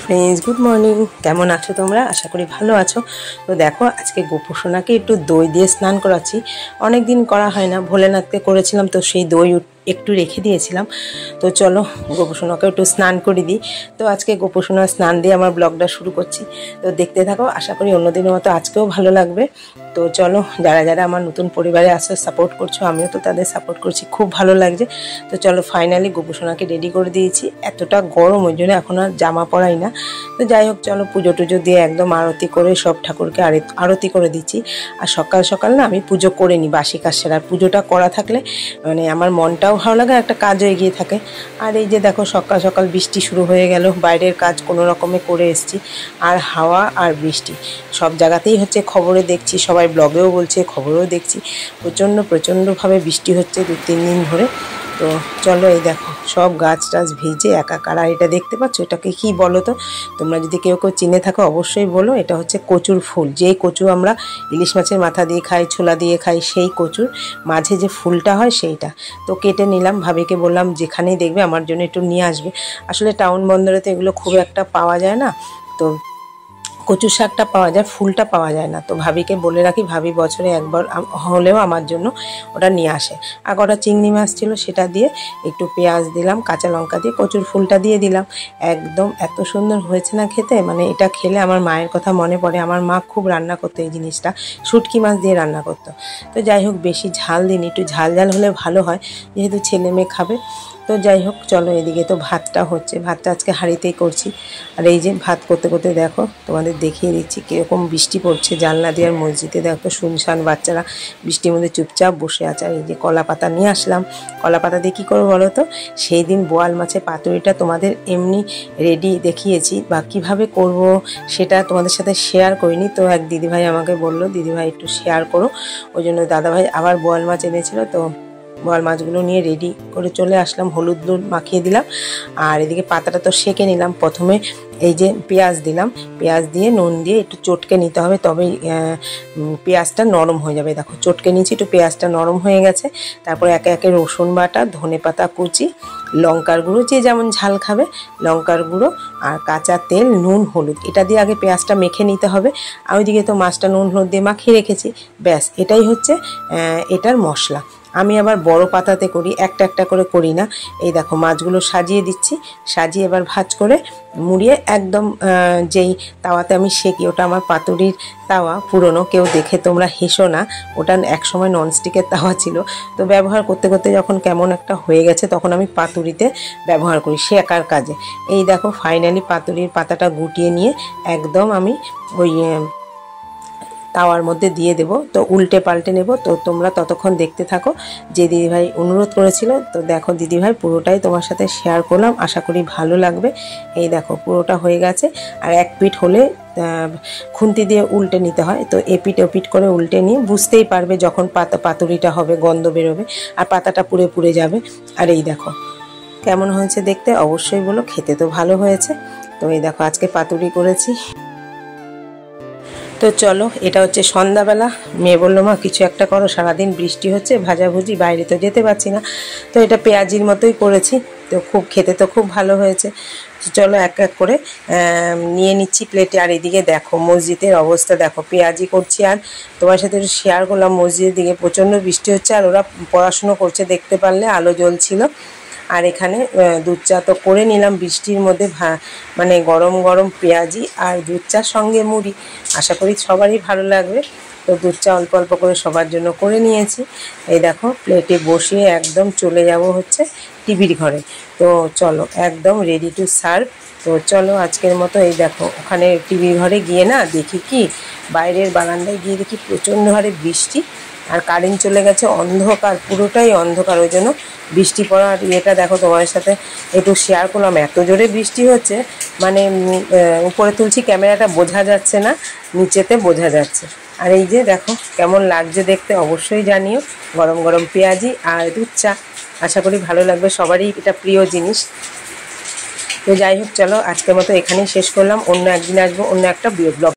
Friends good morning केमन आछो तोमरा आशा करी भालो आछो। तो देखो आज के गोपोषणाके एकटू दई दिए स्नान कराচ্ছি। अनेक दिन करा হয় না, ভোলেনাথকে করেছিলাম তো সেই দই একটু রেখে দিয়েছিলাম। তো চলো গোপোষণাকে একটু স্নান করে দিই। তো আজকে গোপোষণা স্নান দিয়ে আমার ব্লগটা শুরু করছি। তো দেখতে থাকো, আশা করি অন্যদিনের মতো আজকেও ভালো লাগবে। তো চলো যারা যারা আমার নতুন পরিবারে আসো সাপোর্ট করছো, আমিও তো তাদের সাপোর্ট করছি, খুব ভালো লাগছে। তো চলো ফাইনালি গোপোষণাকে রেডি করে দিয়েছি। এতটা গরম ওই জন্য এখন আর জামা পরাই না। তো যাই হোক চলো পুজো টুজো দিয়ে একদম আরতি করে সব ঠাকুরকে আরতি করে দিচ্ছি। আর সকাল সকাল না আমি পুজো করে নিই, বাসি কাজ সেরা। পুজোটা করা থাকলে মানে আমার মনটাও ভালো লাগে, একটা কাজও এগিয়ে থাকে। আর এই যে দেখো সকাল সকাল বৃষ্টি শুরু হয়ে গেল, বাইরের কাজ কোনো রকমে করে এসেছি। আর হাওয়া আর বৃষ্টি সব জায়গাতেই হচ্ছে, খবরে দেখছি, সবাই ব্লগেও বলছে, খবরেও দেখছি প্রচণ্ডভাবে বৃষ্টি হচ্ছে 2-3 দিন ধরে। তো চলো এই দেখো সব গাছ টাছ ভিজে একাকার। আর এটা দেখতে পাচ্ছ, এটাকে কি বলো তো? তোমরা যদি কেউ কেউ চিনে থাকো অবশ্যই বলো। এটা হচ্ছে কচুর ফুল, যেই কচু আমরা ইলিশ মাছের মাথা দিয়ে খাই, ছোলা দিয়ে খাই, সেই কচুর মাঝে যে ফুলটা হয় সেইটা। তো কেটে নিলাম, ভাবিকে বললাম যেখানেই দেখবে আমার জন্য একটু নিয়ে আসবে। আসলে টাউন বন্দরে তো এগুলো খুব একটা পাওয়া যায় না, তো কচু শাকটা পাওয়া যায়, ফুলটা পাওয়া যায় না। তো ভাবিকে বলে রাখি, ভাবি বছরে একবার হলেও আমার জন্য ওটা নিয়ে আসে। আর কটা চিংড়ি মাছ ছিল সেটা দিয়ে একটু পেঁয়াজ দিলাম, কাঁচা লঙ্কা দিয়ে কচুর ফুলটা দিয়ে দিলাম। একদম এত সুন্দর হয়েছে না খেতে, মানে এটা খেলে আমার মায়ের কথা মনে পড়ে। আমার মা খুব রান্না করতো এই জিনিসটা, শুটকি মাছ দিয়ে রান্না করতো। তো যাই হোক বেশি ঝাল দিন, একটু ঝাল ঝাল হলে ভালো হয়, যেহেতু ছেলে মেয়ে খাবে। তো যাই হোক চলো এদিকে তো ভাতটা হচ্ছে, ভাতটা আজকে হাঁড়িতেই করছি। আর এই যে ভাত করতে করতে দেখো তোমাদের দেখিয়ে দিচ্ছি কীরকম বৃষ্টি পড়ছে। জানলা দিয়ে আর মসজিদে দেখো শুনশান, বাচ্চারা বৃষ্টির মধ্যে চুপচাপ বসে আছে। আর এই যে কলা পাতা নিয়ে আসলাম, কলা পাতা দিয়ে কী করবো বলো তো? সেই দিন বোয়াল মাছের পাতুরিটা তোমাদের এমনি রেডি দেখিয়েছি, বা কীভাবে করব সেটা তোমাদের সাথে শেয়ার করিনি। তো এক দিদিভাই আমাকে বললো, দিদিভাই একটু শেয়ার করো। ওই জন্য দাদাভাই আবার বোয়াল মাছ এনেছিল, তো বোয়াল মাছগুলো নিয়ে রেডি করে চলে আসলাম। হলুদ নুন মাখিয়ে দিলাম। আর এদিকে পাতাটা তো সেঁকে নিলাম। প্রথমে এই যে পেঁয়াজ দিলাম, পেঁয়াজ দিয়ে নুন দিয়ে একটু চটকে নিতে হবে, তবেই পেঁয়াজটা নরম হয়ে যাবে। দেখো চটকে নিয়েছি, একটু পেঁয়াজটা নরম হয়ে গেছে। তারপরে একে একে রসুন বাটা, ধনেপাতা কুচি, লঙ্কার গুঁড়ো, যে যেমন ঝাল খাবে, লঙ্কার গুঁড়ো আর কাঁচা তেল, নুন, হলুদ, এটা দিয়ে আগে পেঁয়াজটা মেখে নিতে হবে। আর ওইদিকে তো মাছটা নুন হলুদ দিয়ে মাখিয়ে রেখেছি। ব্যাস এটাই হচ্ছে এটার মশলা। আমি আবার বড় পাতাতে করি, একটা একটা করে করি না। এই দেখো মাছগুলো সাজিয়ে দিচ্ছি, সাজিয়ে এবার ভাঁজ করে মুড়িয়ে একদম যেই তাওয়াতে আমি সেঁকি, ওটা আমার পাতুরির তাওয়া পুরনো, কেউ দেখে তোমরা হেসো না, ওটা একসময় ননস্টিকের তাওয়া ছিল। তো ব্যবহার করতে করতে যখন কেমন একটা হয়ে গেছে, তখন আমি পাতুরিতে ব্যবহার করি সেকার কাজে। এই দেখো ফাইনালি পাতুরির পাতাটা গুটিয়ে নিয়ে একদম আমি ওই তাওয়ার মধ্যে দিয়ে দেব। তো উল্টে পাল্টে নেব। তো তোমরা ততক্ষণ দেখতে থাকো। যে দিদিভাই অনুরোধ করেছিল, তো দেখো দিদিভাই পুরোটাই তোমার সাথে শেয়ার করলাম, আশা করি ভালো লাগবে। এই দেখো পুরোটা হয়ে গেছে। আর এক পিঠ হলে খুন্তি দিয়ে উল্টে নিতে হয়। তো এপিঠ ওপিঠ করে উল্টে নিয়ে বুঝতেই পারবে যখন পাতুরিটা হবে, গন্ধ বেরোবে আর পাতাটা পুড়ে পুড়ে যাবে। আর এই দেখো কেমন হয়েছে দেখতে, অবশ্যই বলো। খেতে তো ভালো হয়েছে। তো এই দেখো আজকে পাতুরি করেছি। তো চলো এটা হচ্ছে সন্ধ্যাবেলা। মেয়ে বললো মা কিছু একটা করো, সারাদিন বৃষ্টি হচ্ছে, ভাজাভুজি, বাইরে তো যেতে পারছি না। তো এটা পেঁয়াজির মতোই করেছি। তো খুব খেতে তো খুব ভালো হয়েছে। চলো এক এক করে নিয়ে নিচ্ছি প্লেটে। আর এদিকে দেখো মসজিদের অবস্থা দেখো, পেঁয়াজি করছি। আর তোমার সাথে একটু শেয়ার করলাম, মসজিদের দিকে প্রচণ্ড বৃষ্টি হচ্ছে, আর ওরা পড়াশুনো করছে, দেখতে পারলে আলো জ্বলছিল। আর এখানে দুধ চা তো করে নিলাম বৃষ্টির মধ্যে, মানে গরম গরম পেঁয়াজি আর দুধ চার সঙ্গে মুড়ি, আশা করি সবারই ভালো লাগবে। তো দুধ চা অল্প অল্প করে সবার জন্য করে নিয়েছি। এই দেখো প্লেটে বসিয়ে একদম চলে যাব হচ্ছে টিভির ঘরে। তো চলো একদম রেডি টু সার্ভ। তো চলো আজকের মতো এই দেখো ওখানে টিভির ঘরে গিয়ে না দেখি কি, বাইরের বারান্দায় গিয়ে দেখি প্রচণ্ড হারে বৃষ্টি, আর কারেন্ট চলে গেছে, অন্ধকার, পুরোটাই অন্ধকার। ওই জন্য বৃষ্টি পড়ার ইয়েটা দেখো তোমার সাথে একটু শেয়ার করলাম। এত জোরে বৃষ্টি হচ্ছে, মানে উপরে তুলছি ক্যামেরাটা, বোঝা যাচ্ছে না, নিচেতে বোঝা যাচ্ছে। আর এই যে দেখো কেমন লাগছে দেখতে, অবশ্যই জানিও। গরম গরম পেঁয়াজি আর দুধ চা, আশা করি ভালো লাগবে, সবারই এটা প্রিয় জিনিস। তো যাই হোক চলো আজকের মতো এখানেই শেষ করলাম। অন্য একদিন আসবো অন্য একটা ব্লগ।